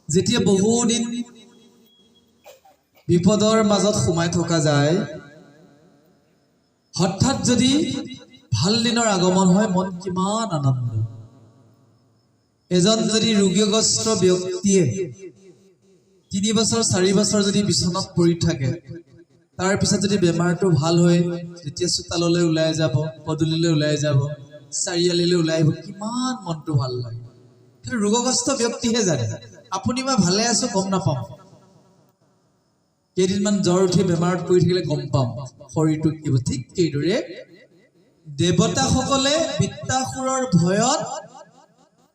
যেতিয়া বহুদিন বিপদৰ মাজত সোমাই থকা যায়, হঠাৎ যদি ভাল দিনৰ আগমন হয়, মন কিমান আনন্দ। এজন যদি ৰোগীগ্ৰস্ত ব্যক্তিয়ে 3 বছৰ 4 বছৰ যদি বিছনাত পৰি থাকে, তাৰ পিছত যদি বেমাৰটো ভাল হয়, যেতিয়া চোতাললৈ ওলাই যাব, পদূলিলৈ ওলাই যাব, চাৰিআলিলৈ ওলাই আহিব, কিমান মনটো ভাল লাগে। সেইটো ৰোগগ্ৰস্ত ব্যক্তিহে জানে। আপুনি মই ভালে আছো গম নাপাম, কেইদিনমান জ্বৰ উঠি বেমাৰত পৰি থাকিলে গম পাম শৰীৰটো কি। ঠিক সেইদৰে দেৱতাসকলে বৃত্তাসুৰৰ ভয়ত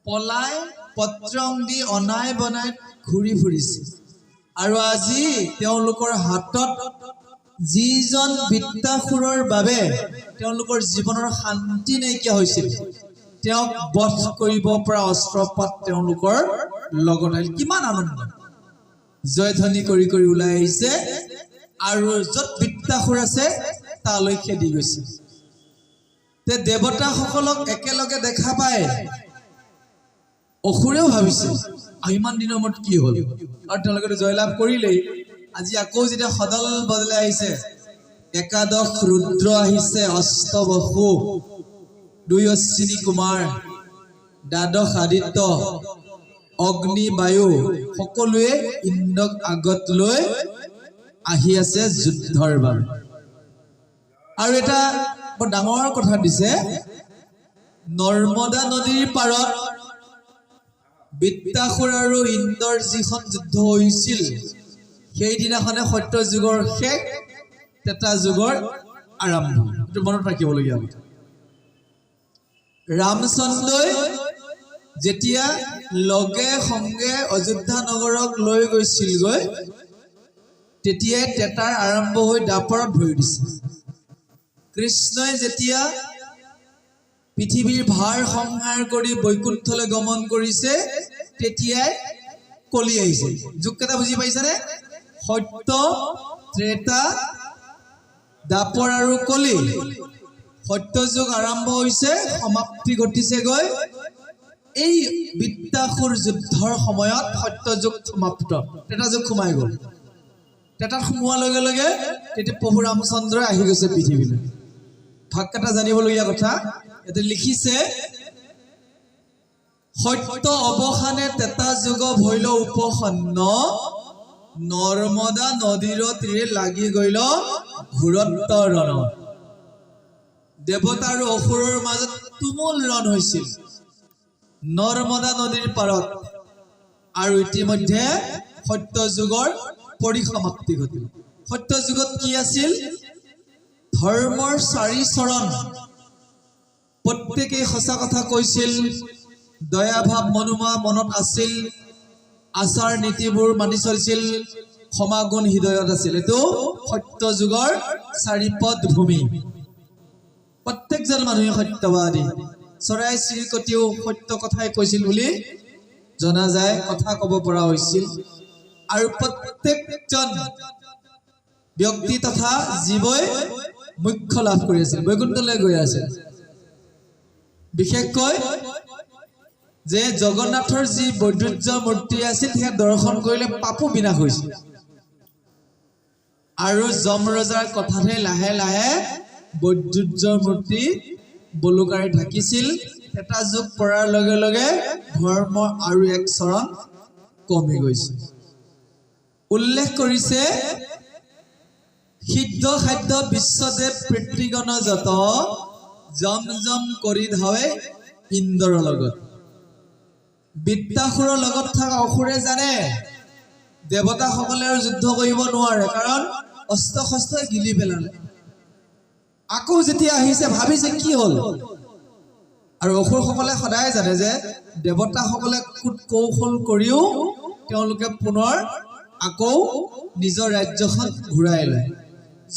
পলাই পত্ৰং দি অনাই বনাই ঘূৰি ফুৰিছে, আৰু আজি তেওঁলোকৰ হাতত যিজন বৃত্তাসুৰৰ বাবে তেওঁলোকৰ জীৱনৰ শান্তি নাইকিয়া হৈছিল, তেওঁক বধ কৰিব পৰা অস্ত্ৰপাত তেওঁলোকৰ লগত আহিল। কিমান আনন্দ, জয়ধ্বনি কৰি কৰি ওলাই আহিছে, আৰু য'ত বৃত্তাসুৰ আছে তালৈ খেদি গৈছে। তে দেৱতাসকলক একেলগে দেখা পায় অসুৰেও ভাবিছে ইমান দিনৰ মূৰত কি হ'ল, আৰু তেওঁলোকে জয়লাভ কৰিলেই। আজি আকৌ যেতিয়া সদল বদলাই আহিছে, একাদশ ৰুদ্ৰ আহিছে, অষ্টবসু, 2 অশ্বিনী কুমাৰ, দ্বাদশ আদিত্য, অগ্নি বায়ু, সকলোৱে ইন্দ্ৰক আগত লৈ আহি আছে যুদ্ধৰ বাবে। আৰু এটা বৰ ডাঙৰ কথা দিছে, নৰ্মদা নদীৰ পাৰত বৃত্তাসুৰ আৰু ইন্দ্ৰৰ যিখন যুদ্ধ হৈছিল, সেইদিনাখনে সত্য যুগৰ শেষ, ত্ৰেতা যুগৰ আৰম্ভ। এইটো মনত ৰাখিবলগীয়া কথা। ৰামচন্দ্ৰই যেতিয়া লগে সংগে অযোধ্যা নগৰক লৈ গৈছিলগৈ, তেতিয়াই ত্ৰেতাৰ আৰম্ভ হৈ দাপৰত ভৰি দিছে। কৃষ্ণই যেতিয়া পৃথিৱীৰ ভাৰ সংহাৰ কৰি বৈকুণ্ঠলৈ গমন কৰিছে, তেতিয়াই কলি আহিছে। যুগকেইটা বুজি পাইছানে? সত্য, ত্ৰেতা, দাপৰ আৰু কলি। সত্য যুগ আৰম্ভ হৈছে, সমাপ্তি ঘটিছেগৈ। এই বৃত্তাসুৰ যুদ্ধৰ সময়ত সত্য যুগ সমাপ্ত, ত্ৰেতা যুগ সোমাই গ'ল। ত্ৰেতাত সোমোৱাৰ লগে লগে তেতিয়া প্ৰভু ৰামচন্দ্ৰই আহি গৈছে পৃথিৱীলৈ। ভাগকেইটা জানিবলগীয়া কথা। ইয়াতে লিখিছে, সত্য অৱসানে ত্ৰেতা যুগ ভৈল উপসন্ন, নৰ্মদা নদীৰ তীৰে লাগি গইল ঘূৰত্ব ৰণ। দেৱতা আৰু অসুৰৰ মাজত তুমুল ৰণ হৈছিল নৰ্মদা নদীৰ পাৰত, আৰু ইতিমধ্যে সত্য যুগৰ পৰিসমাপ্তি ঘটিল। সত্য যুগত কি আছিল? ধৰ্মৰ 4 চৰণ, প্ৰত্যেকেই সঁচা কথা কৈছিল, দয়াভাৱ মনোমা মনত আছিল, আচাৰ নীতিবোৰ মানি চলিছিল, ক্ষমাগুণ হৃদয়ত আছিল। এইটো সত্য যুগৰ 4 পদ ভূমি। প্ৰত্যেকজন মানুহে সত্যবাদী, চৰাই চিৰিকটিও সত্য কথাই কৈছিল বুলি জনা যায়, কথা ক'ব পৰা হৈছিল। আৰু প্ৰত্যেকজন ব্যক্তি তথা জীৱই মুখ্য লাভ কৰি আছিল, বৈকুণ্ঠলৈ গৈ আছে। বিশেষকৈ যে জগন্নাথৰ যি বৈদুৰ্য মূৰ্তি আছিল, সেয়া দৰ্শন কৰিলে পাপো বিনাশ হৈছিল। আৰু যম ৰজাৰ কথাতে লাহে লাহে বৈদুৰ্যৰ মূৰ্তি বলুকাৰে ঢাকিছিল। এটা যুগ পৰাৰ লগে লগে ধৰ্ম আৰু 1 চৰণ কমি গৈছিল। উল্লেখ কৰিছে, সিদ্ধ খাদ্য বিশ্বদেৱ পিতৃগণ যত, জম জম কৰি ধাৱে ইন্দ্ৰৰ লগত। বৃত্তাসুৰৰ লগত থকা অসুৰে জানে দেৱতাসকলে আৰু যুদ্ধ কৰিব নোৱাৰে, কাৰণ অস্ত্ৰ শস্ত্ৰই গিলি পেলালে। আকৌ যেতিয়া আহিছে ভাবিছে কি হ'ল, আৰু অসুৰসকলে সদায় জানে যে দেৱতাসকলে কুট কৌশল কৰিও তেওঁলোকে পুনৰ আকৌ নিজৰ ৰাজ্যখন ঘূৰাই লয়।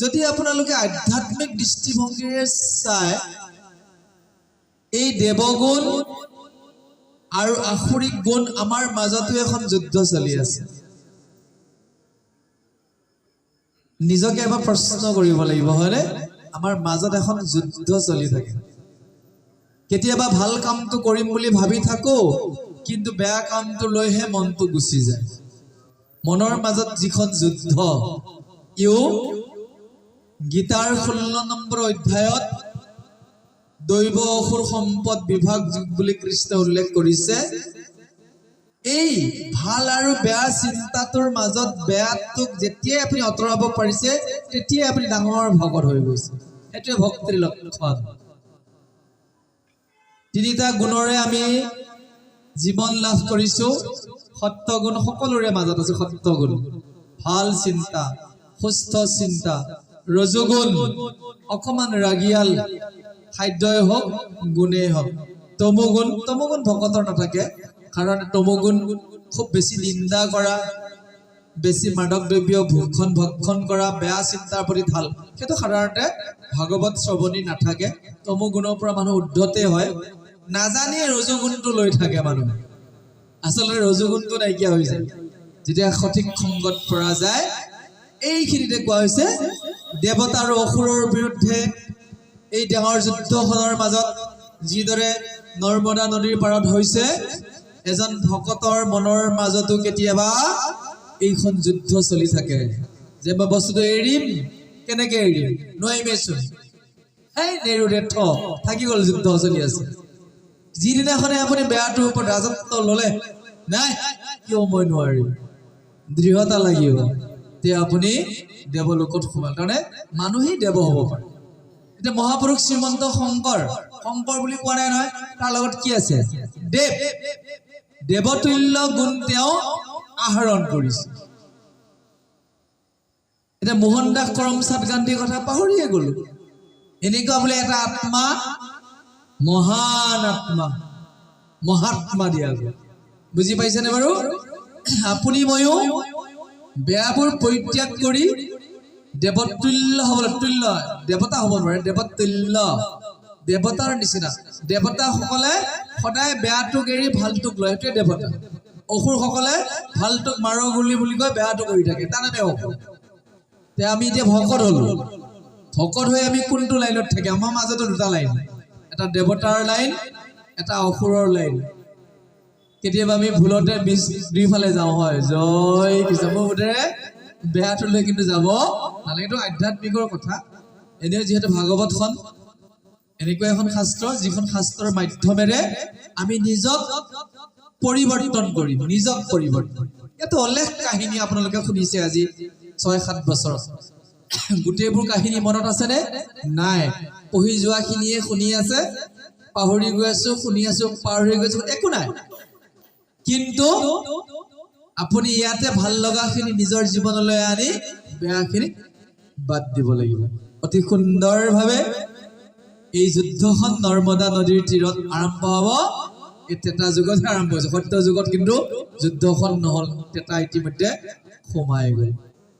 যদি আপোনালোকে আধ্যাত্মিক দৃষ্টিভংগীৰে চাই, এই দেৱগুণ আৰু আসুৰিক গুণ আমাৰ মাজতো এখন যুদ্ধ চলি আছে। নিজকে এবাৰ প্ৰশ্ন কৰিব লাগিব, হয়নে? আমাৰ মাজত এখন যুদ্ধ চলি থাকে। কেতিয়াবা ভাল কামটো কৰিম বুলি ভাবি থাকো, কিন্তু বেয়া কামটো লৈহে মনটো গুচি যায় মনৰ মাজত যিখন যুদ্ধ ইও গীতাৰ 16 নম্বৰ অধ্যায়ত দৈব অসুৰ সম্পদ বিভাগ বুলি কৃষ্ণ উল্লেখ কৰিছে এই ভাল আৰু বেয়া চিন্তাটোৰ মাজত বেয়াটোক যেতিয়া আপুনি অতৰাব পাৰিছে তেতিয়া আপুনি ডাঙৰ ভকত হৈ গৈছে এটো ভক্তিৰ লক্ষণ তিনিটা গুণৰে আমি জীৱন লাভ কৰিছো সত্য গুণ সকলোৰে মাজত আছে সত্য গুণ ভাল চিন্তা সুস্থ চিন্তা ৰজগুণ অকমান ৰাগিয়াল খাদ্যই হোক গুণেই হোক তমোগুণ ভকতৰ নাথাকে কাৰণ তমোগুণ খুব বেছি নিন্দা কৰা বেছি মাদক দ্ৰব্য ভক্ষণ কৰা বেয়া চিন্তাৰ প্ৰতি ঢাল সেইটো সাধাৰণতে ভাগৱত শ্ৰৱণী নাথাকে তমোগুণৰ পৰা মানুহ উদ্ধতে হয় নাজানি ৰজগুণটো লৈ থাকে মানুহ আসলে ৰজগুণটো নাইকিয়া হৈ যায় যেতিয়া সঠিক সংগত পৰা যায় এইখিনিতে কোৱা হৈছে দেৱতা আৰু অসুৰৰ বিৰুদ্ধে এই ডাঙৰ যুদ্ধখনৰ মাজত যিদৰে নৰ্মদা নদীৰ পাৰত হৈছে এজন ভকতৰ মনৰ মাজতো কেতিয়াবা এইখন যুদ্ধ চলি থাকে যে মই বস্তুটো এৰিম কেনেকে এৰিম নোৱাৰিমেচোন এই নেৰুৰে থাকি গ'ল যুদ্ধ চলি আছে যিদিনাখনে আপুনি বেয়াটোৰ ওপৰত ৰাজত্ব ল'লে নাই কিয় মই নোৱাৰিম দৃঢ়তা লাগিব তে আপুনি দেৱলোকত সোমাল কাৰণে মানুহেই দেৱ হ'ব পাৰে এটা মহাপুৰুষ শ্ৰীমন্ত শংকৰ বুলি কোৱা নাই নহয় তাৰ লগত কি আছে দেৱতুল্য গুণ তেওঁ আহৰণ কৰিছে এটা মোহন দাস কৰমচাঁদ গান্ধীৰ কথা পাহৰিয়ে গ'লো এনেকুৱা বোলে এটা আত্মা মহান আত্মা মহাত্মা দিয়া গ'ল বুজি পাইছেনে বাৰু আপুনি ময়ো বেয়াবোৰ পৰিত্যাগ কৰি দেৱতুল্য হ'বলৈ তুল্য দেৱতা হ'ব নোৱাৰে দেৱতুল্য দেৱতাৰ নিচিনা দেৱতাসকলে সদায় বেয়াটোক এৰি ভালটোক লয় সেইটোৱে দেৱতা অসুৰসকলে ভালটোক মাৰো বুলি কয় বেয়াটো কৰি থাকে তাৰমানে অসুৰ তে আমি এতিয়া ভকত হ'লো ভকত হৈ আমি কোনটো লাইনত থাকে আমাৰ মাজতো দুটা লাইন এটা দেৱতাৰ লাইন এটা অসুৰৰ লাইন কেতিয়াবা আমি ভুলতে দুইফালে যাওঁ হয় জয় কৃষ্ণ মোৰ বোধেৰে বেয়াটোলৈ কিন্তু যাব নালাগে এইটো আধ্যাত্মিকৰ কথা এনেও যিহেতু ভাগৱতখন এনেকুৱা এখন শাস্ত্ৰ যিখন শাস্ত্ৰৰ মাধ্যমেৰে আমি নিজক পৰিৱৰ্তন কৰিম নিজক পৰিৱৰ্তন ইয়াতো অলেখ কাহিনী আপোনালোকে শুনিছে আজি 6-7 বছৰ গোটেইবোৰ কাহিনী মনত আছেনে নাই পঢ়ি যোৱাখিনিয়ে শুনি আছে পাহৰি গৈ আছো শুনি আছো পাহৰি গৈছো একো নাই কিন্তু আপুনি ইয়াতে ভাল লগাখিনি নিজৰ জীৱনলৈ আনি বেয়াখিনি বাদ দিব লাগিব অতি সুন্দৰভাৱে এই যুদ্ধখন নৰ্মদা নদীৰ তীৰত আৰম্ভ হ'ব এই তেতা যুগত আৰম্ভ হৈছে সত্য যুগত কিন্তু যুদ্ধখন নহল তেতা ইতিমধ্যে সোমাই গ'ল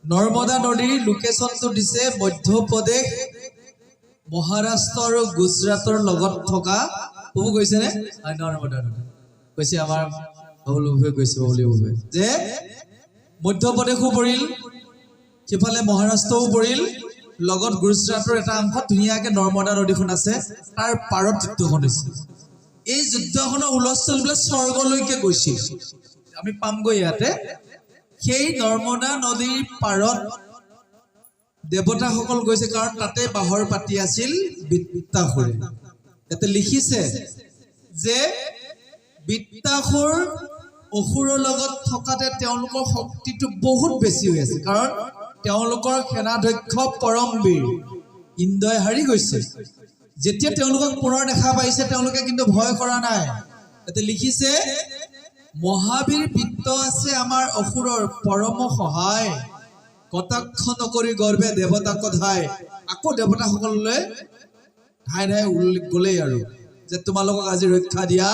নৰ্মদা নদীৰ লোকেশ্যনটো দিছে মধ্যপ্ৰদেশ মহাৰাষ্ট্ৰ আৰু গুজৰাটৰ লগত থকা ক'ব গৈছেনে নৰ্মদা নদী কৈছে আমাৰ যে মধ্যপ্ৰদেশো পৰিল সিফালে মহাৰাষ্ট্ৰও পৰিল লগত গুজৰাটৰ এটা অংশত ধুনীয়াকে নৰ্মদা নদীখন আছে তাৰ পাৰত যুদ্ধখন হৈছে এই যুদ্ধখনৰ হুলস্থুল বোলে স্বৰ্গলৈকে গৈছিল আমি পামগৈ ইয়াতে সেই নৰ্মদা নদীৰ পাৰত দেৱতাসকল গৈছে কাৰণ তাতে বাহৰ পাতি আছিল বৃত্তাসুৰে ইয়াতে লিখিছে যে বৃত্তাসুৰ অসুৰৰ লগত থকাতে তেওঁলোকৰ শক্তিটো বহুত বেছি হৈ আছে কাৰণ তেওঁলোকৰ সেনাধ্যক্ষ পৰমবীৰ ইন্দ্ৰই হাৰি গৈছে যেতিয়া তেওঁলোকক পুনৰ দেখা পাইছে তেওঁলোকে কিন্তু ভয় কৰা নাই এতে লিখিছে মহাবীৰ বৃত্ত আছে আমাৰ অসুৰৰ পৰম সহায় কটাক্ষ নকৰি গৰ্বে দেৱতা কথাই আকৌ দেৱতাসকললৈ ধাই গ'লেই আৰু যে তোমালোকক আজি ৰক্ষা দিয়া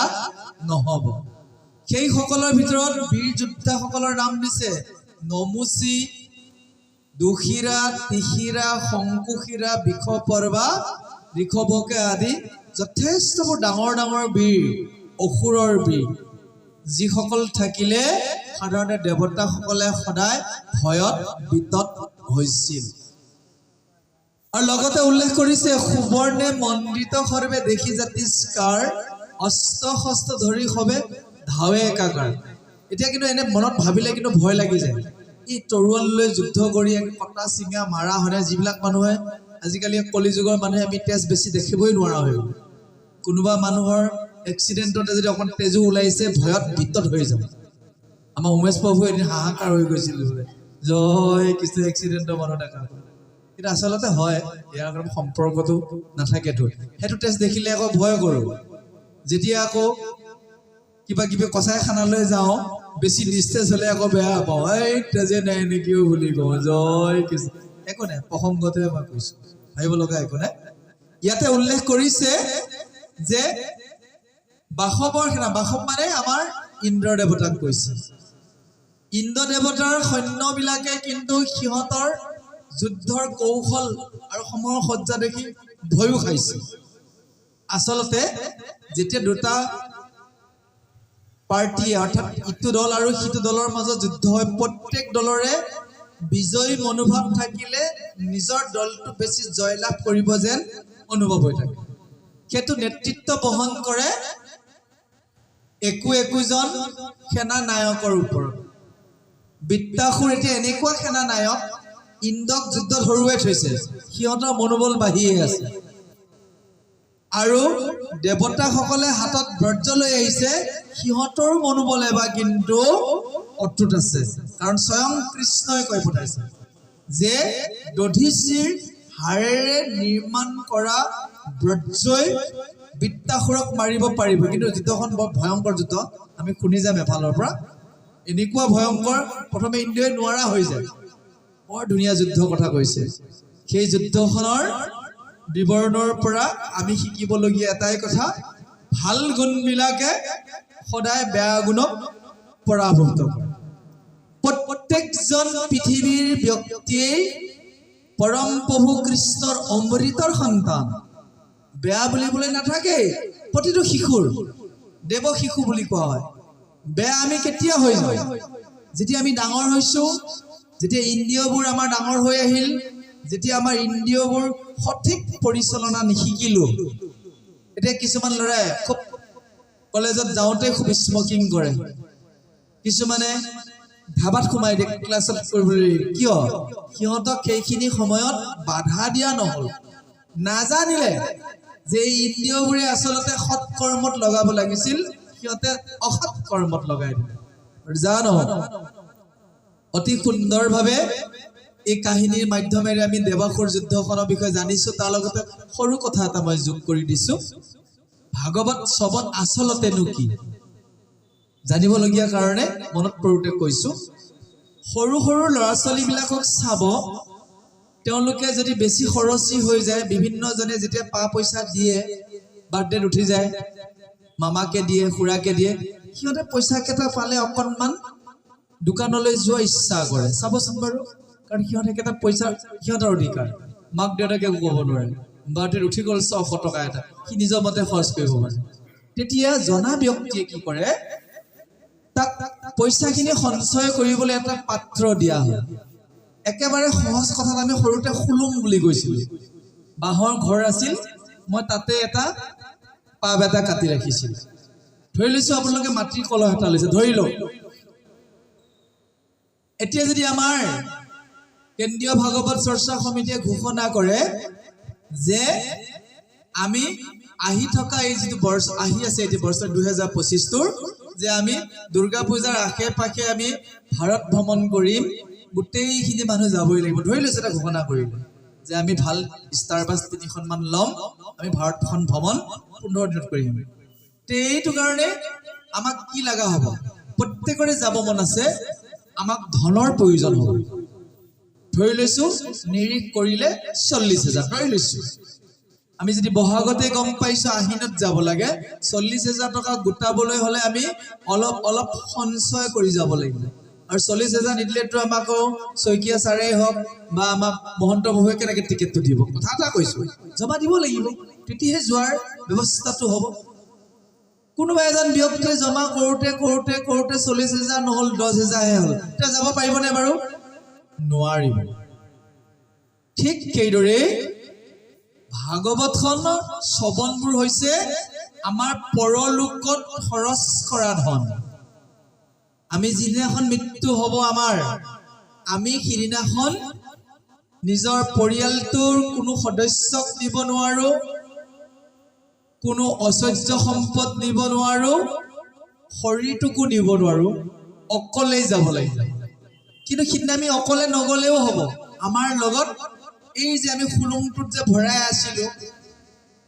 নহ'ব সেই সকলৰ ভিতৰত বীৰ যোদ্ধাসকলৰ নাম দিছে নমুচি দুখিৰা তিখিৰা শংকুশিৰা বিষপৰ্বা ঋষভকে আদি যথেষ্টবোৰ ডাঙৰ ডাঙৰ বীৰ অসুৰৰ বীৰ যিসকল থাকিলে সাধাৰণতে দেৱতাসকলে সদায় ভয়ত বিতত হৈছিল আৰু লগতে উল্লেখ কৰিছে সুবৰ্ণে মণ্ডিত সৰ্বে দেখি জাতিষ্কাৰ অস্ত্ৰ শস্ত্ৰ ধৰি সবে ধাৱে একাকাৰ এতিয়া কিন্তু এনে মনত ভাবিলে কিন্তু ভয় লাগি যায় এই তৰোৱাল লৈ যুদ্ধ কৰি কটা চিঙা মাৰা হয় যিবিলাক মানুহে আজিকালি কলিযুগৰ মানুহে আমি তেজ বেছি দেখিবই নোৱাৰা হৈ গ'ল কোনোবা মানুহৰ এক্সিডেণ্টতে যদি অকণ তেজো ওলাইছে ভয়ত ভিতৰত হৈ যাব আমাৰ উমেশ প্ৰভু এদিন হাহাকাৰ হৈ গৈছিল বোলে জয় কিছু এক্সিডেণ্টৰ মানুহ দেখা কিন্তু আচলতে হয় ইয়াৰ কাৰণে সম্পৰ্কটো নাথাকেতো সেইটো তেজ দেখিলে আকৌ ভয় কৰোঁ যেতিয়া আকৌ কিবা কিবি কচাই খানালৈ যাওঁ বেছি নিস্তেজ হ'লে আকৌ বেয়া পাওঁ এই তেজে নাই নেকিও বুলি কওঁ জয় কিছু একো নাই প্ৰসংগতে মই কৈছোঁ ভাবিব লগা একো নাই ইয়াতে উল্লেখ কৰিছে যে বাসৱৰ সেনা বাসৱ মানে আমাৰ ইন্দ্ৰ দেৱতাক কৈছে ইন্দ্ৰ দেৱতাৰ সৈন্যবিলাকে কিন্তু সিহঁতৰ যুদ্ধৰ কৌশল আৰু সময়ৰ সজ্জা দেখি ভয়ো খাইছে আচলতে যেতিয়া দুটা পাৰ্টি অৰ্থাৎ ইটো দল আৰু সিটো দলৰ মাজত যুদ্ধ হয় প্ৰত্যেক দলৰে বিজয়ী মনোভাৱ থাকিলে নিজৰ দলটো বেছি জয়লাভ কৰিব যেন অনুভৱ হৈ থাকে সেইটো নেতৃত্ব বহন কৰে একোজন সেনা নায়কৰ ওপৰত বৃত্তাসুৰ এতিয়া এনেকুৱা সেনা নায়ক ইন্দ্ৰক যুদ্ধত হৰুৱাই থৈছে সিহঁতৰ মনোবল বাঢ়িয়ে আছে আৰু দেৱতাসকলে হাতত বজ্ৰ লৈ আহিছে সিহঁতৰ মনোবল এবাৰ কিন্তু অটুট আছে কাৰণ স্বয়ং কৃষ্ণই কৈ পঠাইছে যে দধিচিৰ হাড়েৰে নিৰ্মাণ কৰা বজ্ৰই বৃত্তাসুৰক মাৰিব পাৰিব কিন্তু যুদ্ধখন বৰ ভয়ংকৰ যুদ্ধ আমি শুনি যাম এফালৰ পৰা এনেকুৱা ভয়ংকৰ প্ৰথমে ইন্দ্ৰই নোৱাৰা হৈ যায় বৰ ধুনীয়া যুদ্ধ কথা কৈছে সেই যুদ্ধখনৰ বিৱৰণৰ পৰা আমি শিকিবলগীয়া এটাই কথা ভাল গুণবিলাকে সদায় বেয়া গুণক পৰাভূত কৰে প্ৰত্যেকজন পৃথিৱীৰ ব্যক্তিয়ে পৰম প্ৰভু কৃষ্ণৰ অমৃতৰ সন্তান বেয়া বুলিবলৈ নাথাকে প্ৰতিটো শিশুৰ দেৱ শিশু বুলি কোৱা হয় বেয়া আমি কেতিয়া হৈ যাওঁ যেতিয়া আমি ডাঙৰ হৈছোঁ যেতিয়া ইন্দ্ৰিয়বোৰ আমাৰ ডাঙৰ হৈ আহিল যেতিয়া আমাৰ ইন্দ্ৰিয়বোৰ সঠিক পৰিচালনা নিশিকিলোঁ এতিয়া কিছুমান ল'ৰাই খুব কলেজত যাওঁতে খুব স্মকিং কৰে কিছুমানে ধাবাত সোমাই দিয়ে ক্লাছত কৰিবলৈ কিয় সিহঁতক সেইখিনি সময়ত বাধা দিয়া নহ'ল নাজানিলে যে এই ইন্দ্ৰিয়বোৰে আচলতে সৎ কৰ্মত লগাব লাগিছিল সিহঁতে অসৎ কৰ্মত লগাই দিলে জানো অতি সুন্দৰভাৱে এই কাহিনীৰ মাধ্যমেৰে আমি দেৱাসুৰ যুদ্ধখনৰ বিষয়ে জানিছোঁ তাৰ লগতে সৰু কথা এটা মই যোগ কৰি দিছোঁ ভাগৱত শ্ৰৱণ আচলতেনো কি জানিবলগীয়া কাৰণে মনত পৰোঁতে কৈছোঁ সৰু সৰু ল'ৰা ছোৱালীবিলাকক চাব তেওঁলোকে যদি বেছি খৰচী হৈ যায় বিভিন্নজনে যেতিয়া পা পইচা দিয়ে বাৰ্থডেত উঠি যায় মামাকে দিয়ে খুৰাকে দিয়ে সিহঁতে পইচাকেইটা পালে অকণমান দোকানলৈ যোৱা ইচ্ছা কৰে চাবচোন বাৰু কাৰণ সিহঁতে কেইটা পইচা সিহঁতৰ অধিকাৰ মাক দেউতাকে ক'ব নোৱাৰে বাৰ্থডেত উঠি গ'ল 600 টকা এটা সি নিজৰ মতে খৰচ কৰিব পাৰে তেতিয়া জনা ব্যক্তিয়ে কি কৰে তাক পইচাখিনি সঞ্চয় কৰিবলৈ এটা পাত্ৰ দিয়া হয় একেবাৰে সহজ কথাত আমি সৰুতে খুলুং বুলি কৈছিলোঁ বাঁহৰ ঘৰ আছিল মই তাতে এটা পাব এটা কাটি ৰাখিছিলোঁ ধৰি লৈছোঁ আপোনালোকে মাটিৰ কলহ এটা লৈছে ধৰি লওক এতিয়া যদি আমাৰ কেন্দ্ৰীয় ভাগৱত চৰ্চা সমিতিয়ে ঘোষণা কৰে যে আমি আহি থকা এই যিটো বৰ্ষ আহি আছে এতিয়া বৰ্ষ 2025 যে আমি দুৰ্গা পূজাৰ আশে পাশে আমি ভাৰত ভ্ৰমণ কৰিম গোটেইখিনি মানুহ যাবই লাগিব ধৰি লৈছে এটা ঘোষণা কৰিলে যে আমি ভাল ষ্টাৰ বাছ 3খনমান ল'ম আমি ভাৰতখন ভ্ৰমণ 15 দিনত কৰিম এইটো কাৰণে আমাক কি লগা হ'ব প্ৰত্যেকৰে যাব মন আছে আমাক ধনৰ প্ৰয়োজন হ'ব ধৰি লৈছোঁ নিৰীখ কৰিলে 40,000 ধৰি লৈছোঁ আমি যদি বহাগতে গম পাইছোঁ আহিনত যাব লাগে 40,000 টকা গোটাবলৈ হ'লে আমি অলপ সঞ্চয় কৰি যাব লাগিব আৰু 40,000 নিদিলেতো আমাক শইকীয়া ছাৰেই হওক বা আমাক মহন্ত বাবুৱে কেনেকৈ টিকেটটো দিব কথা এটা কৈছোঁ জমা দিব লাগিব তেতিয়াহে যোৱাৰ ব্যৱস্থাটো হ'ব কোনোবা এজন ব্যক্তিয়ে জমা কৰোঁতে 40,000 নহ'ল 10,000হে হ'ল এতিয়া যাব পাৰিবনে বাৰু নোৱাৰিব ঠিক সেইদৰে ভাগৱতখনৰ শ্ৰৱণবোৰ হৈছে আমাৰ পৰলোকত খৰচ কৰা ধন। আমি যিদিনাখন মৃত্যু হ'ব আমাৰ, আমি সিদিনাখন নিজৰ পৰিয়ালটোৰ কোনো সদস্যক নিব নোৱাৰো, কোনো ঐশ্বৰ্য সম্পদ নিব নোৱাৰো, শৰীৰটোকো নিব নোৱাৰো, অকলেই যাব লাগিব। কিন্তু সিদিনা আমি অকলে নগলেও হ'ব, আমাৰ লগত এই যে আমি খুলুংটোত যে ভৰাই আছিলো,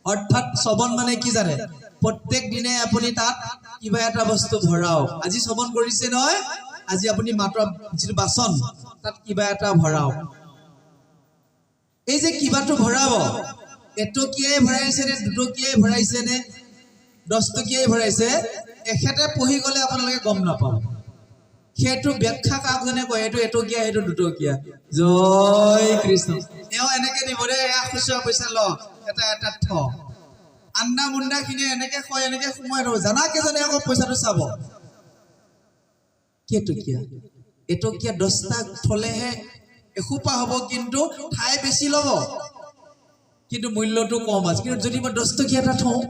অৰ্থাৎ শ্ৰৱণ মানে কি জানে, প্ৰত্যেক দিনে আপুনি তাত কিবা এটা বস্তু ভৰাওক। আজি শ্ৰৱণ কৰিছে নহয়, আজি আপুনি মাত্ৰ যিটো বাচন তাত কিবা এটা ভৰাওক। এই যে কিবাটো ভৰাব, এটকীয়াই ভৰাইছে নে দুটকীয়াই ভৰাইছে নে 10 টকীয়াই ভৰাইছে, এখেতে পঢ়ি গ'লে আপোনালোকে গম নাপাব। সেইটো ব্যাখ্যা কাক জনে কয়, এইটো এটকীয়া সেইটো দুটকীয়া। জয় কৃষ্ণ। এওঁ এনেকে দিব দেই, এয়া খুচুৰা পইচা ল, এটা এটা থ। আন্দা মুন্দা খিনি এনেকে কয়, এনেকে সোমাই থব। জানা কেইজনে আকৌ পইচাটো চাব কেটকীয়া। এটকীয়া 10টা থলেহে এসোপা হ'ব, কিন্তু ঠাই বেছি ল'ব, কিন্তু মূল্যটো কম আছে। কিন্তু যদি মই 10 টকীয়া এটা থওঁ,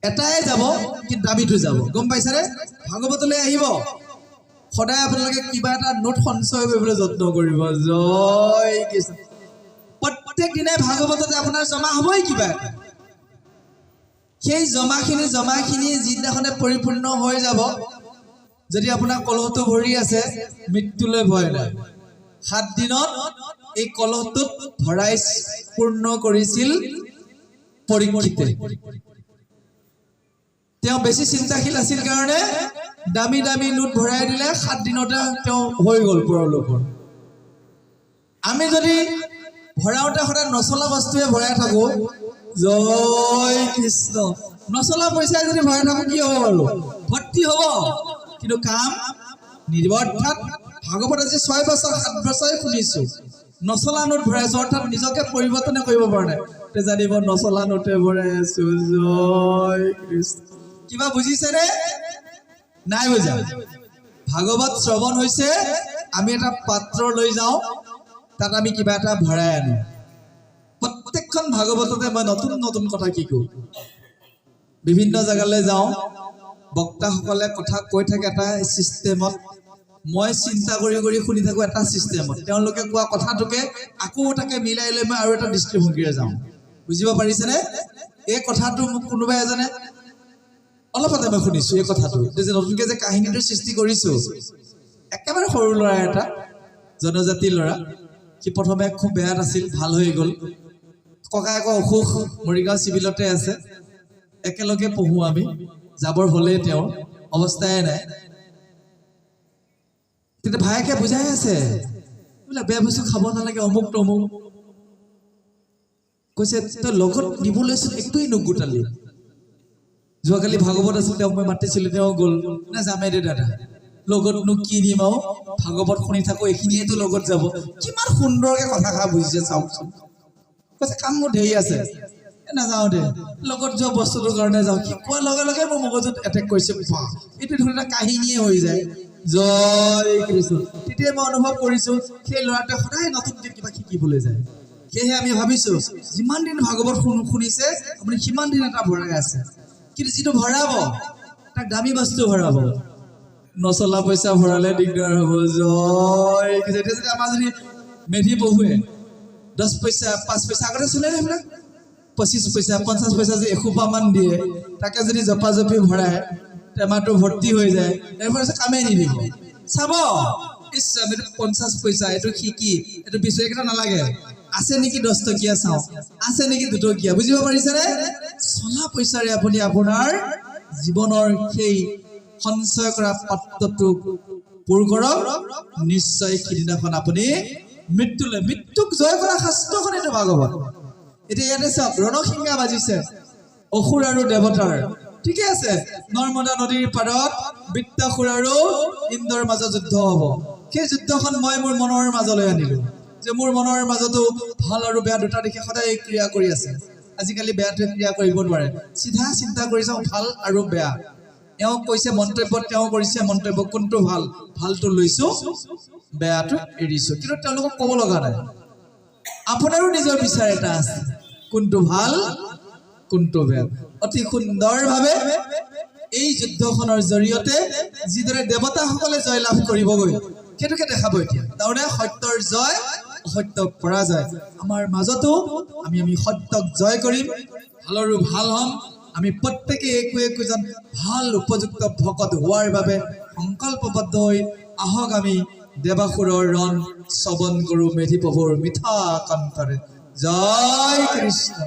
এটাই যাব কিন্তু দামীটো যাব। গম পাইছানে? ভাগৱতলৈ আহিব, সদায় আপোনালোকে কিবা এটা নোট সঞ্চয় কৰিবলৈ যত্ন কৰিব। জয় কৃষ্ণ। প্ৰত্যেক দিনাই ভাগৱততে আপোনাৰ জমা হ'বই কিবা এটা। সেই জমাখিনি যিদিনাখনে পৰিপূৰ্ণ হৈ যাব, যদি আপোনাৰ কলহটো ভৰি আছে, মৃত্যুলৈ ভয় নাই। 7 দিনত এই কলহটোত ভৰাই পূৰ্ণ কৰিছিল পৰীক্ষিতে। তেওঁ বেছি চিন্তাশীল আছিল কাৰণে দামী দামী নোট ভৰাই দিলে, 7 দিনতে তেওঁ হৈ গ'ল পৰলোকৰ। আমি যদি ভৰাওঁতে সদায় নচলা বস্তুৱে ভৰাই থাকো, জয় কৃষ্ণ, নচলা পইচাই যদি ভৰাই থাকো কি হ'ব বাৰু? ভৰ্তি হ'ব, কিন্তু কাম নিদিব। অৰ্থাৎ ভাগৱত আজি 6 বছৰ 7 বছৰে শুনিছো, নচলা নোট ভৰাইছো, অৰ্থাৎ নিজকে পৰিৱৰ্তনে কৰিব পৰা নাই। তে জানিব নচলা নোটে ভৰাই আছো। জয় কৃষ্ণ। কিবা বুজিছেনে? নাই বুজা। ভাগৱত শ্ৰৱণ হৈছে, আমি এটা পাত্ৰ লৈ যাওঁ, তাত আমি কিবা এটা ভৰাই আনো। প্ৰত্যেকখন ভাগৱততে মই নতুন নতুন কথা শিকো। বিভিন্ন জেগালৈ যাওঁ, বক্তাসকলে কথা কৈ থাকে এটা চিষ্টেমত, মই চিন্তা কৰি কৰি শুনি থাকো এটা চিষ্টেমত। তেওঁলোকে কোৱা কথাটোকে আকৌ তাকে মিলাই লৈ মই আৰু এটা দৃষ্টিভংগীৰে যাওঁ। বুজিব পাৰিছেনে? এই কথাটো মোক কোনোবাই এজনে অলপতে মই শুনিছো, এই কথাটো যে নতুনকে যে কাহিনীটো সৃষ্টি কৰিছো, একেবাৰে সৰু ল'ৰা এটা, জনজাতি ল'ৰা, সি প্ৰথমে খুব বেয়াত আছিল, ভাল হৈ গ'ল। ককায়েকৰ অসুখ, মৰিগাঁও চিভিলতে আছে, একেলগে পঢ়ো আমি। যাবৰ হ'লেই তেওঁৰ অৱস্থাই নাই। তেতিয়া ভায়েকে বুজাই আছে, বোলে বেয়া বস্তু খাব নালাগে, অমুক তমুক। কৈছে তই লগত নিবলৈচোন একোৱেই নুগোটালি। যোৱাকালি ভাগৱত আছিল, তেওঁক মই মাতিছিলো, তেওঁ গ'ল। না যামেই দে দাদা, লগতনো কি নিম আৰু, ভাগৱত শুনি থাকো, এইখিনিয়েতো লগত যাব। কিমান সুন্দৰকে কথাষাৰ বুজিছে চাওকচোন। কৈছে কাম মোৰ ধেৰ আছে, নাযাওঁ দে, লগত যোৱা বস্তুটোৰ কাৰণে যাওঁ। সি কোৱাৰ লগে লগে মোৰ মগজুত এটেক কৰিছে, এইটো ধৰি এটা কাহিনীয়ে হৈ যায়। জয় কৃষ্ণ। তেতিয়া মই অনুভৱ কৰিছো, সেই ল'ৰাটোৱে সদায় নতুনকে কিবা শিকিবলৈ যায়। সেয়েহে আমি ভাবিছো, যিমান দিন ভাগৱত শুনিছে আপুনি সিমান দিন এটা ভৰাই আছে। কিন্তু যিটো ভৰাব, তাক দামী বস্তু ভৰাব, নচলা পইচা ভৰালে দিগদাৰ হ'ব। জয় কৃষ্ণ। এতিয়া যদি আমাৰ যদি মেধি বহুৱে 10 পইচা 5 পইচা আগতে চলে সেইবিলাক, 25 পইচা 50 পইচা যদি এসোপামান দিয়ে, তাকে যদি জপা জপি ভৰাই টেমাটো ভৰ্তি হৈ যায়, এবাৰ কামেই নিদিব। চাব, ইচ্ছা 50 পইচা, এইটো শিকি এইটো বিচাৰিকেইটা নালাগে, আছে নেকি 10 টকীয়া চাওঁ, আছে নেকি 2 টকীয়া। বুজিব পাৰিছেনে? চলা পইচাৰে আপুনি আপোনাৰ জীৱনৰ সেই সঞ্চয় কৰা পাত্ৰটো পূৰ কৰক, নিশ্চয় সিদিনাখন আপুনি মৃত্যুক জয় কৰা শাস্ত্ৰখন এইটো ভাগৱত। এতিয়া ইয়াতে চাওক, ৰণসিংহা বাজিছে অসুৰ আৰু দেৱতাৰ, ঠিকে আছে। নৰ্মদা নদীৰ পাৰত বৃত্তাসুৰ আৰু ইন্দ্ৰৰ মাজত যুদ্ধ হ'ব। সেই যুদ্ধখন মই মোৰ মনৰ মাজলৈ আনিলো, যে মোৰ মনৰ মাজতো ভাল আৰু বেয়া দুটা দিশে সদায় ক্ৰিয়া কৰি আছে। আজিকালি বেয়াটোৱে ক্ৰিয়া কৰিব নোৱাৰে, চিধা চিন্তা কৰি চাওঁ ভাল আৰু বেয়া। এওঁ কৈছে মন্তব্যত, তেওঁ কৰিছে মন্তব্য, কোনটো ভাল, ভালটো লৈছো, বেয়াটো এৰিছো। কিন্তু তেওঁলোকক ক'ব লগা নাই। আপোনাৰো নিজৰ বিচাৰ এটা আছে, কোনটো ভাল কোনটো বেল অতি সুন্দৰভাৱে এই যুদ্ধখনৰ জৰিয়তে যিদৰে দেৱতাসকলে জয় লাভ কৰিবগৈ সেইটোকে দেখাব এতিয়া তাৰমানে সত্যৰ জয় অসত্যক পৰাজয় আমাৰ মাজতো আমি সত্যক জয় কৰিম ভালৰো ভাল হ'ম আমি প্ৰত্যেকে একোজন ভাল উপযুক্ত ভকত হোৱাৰ বাবে সংকল্পবদ্ধ হৈ আহক আমি দেৱাসুৰৰ ৰণ শ্ৰৱণ কৰোঁ মেধি প্ৰভুৰ মিঠা কণ্ঠৰে জয় কৃষ্ণ।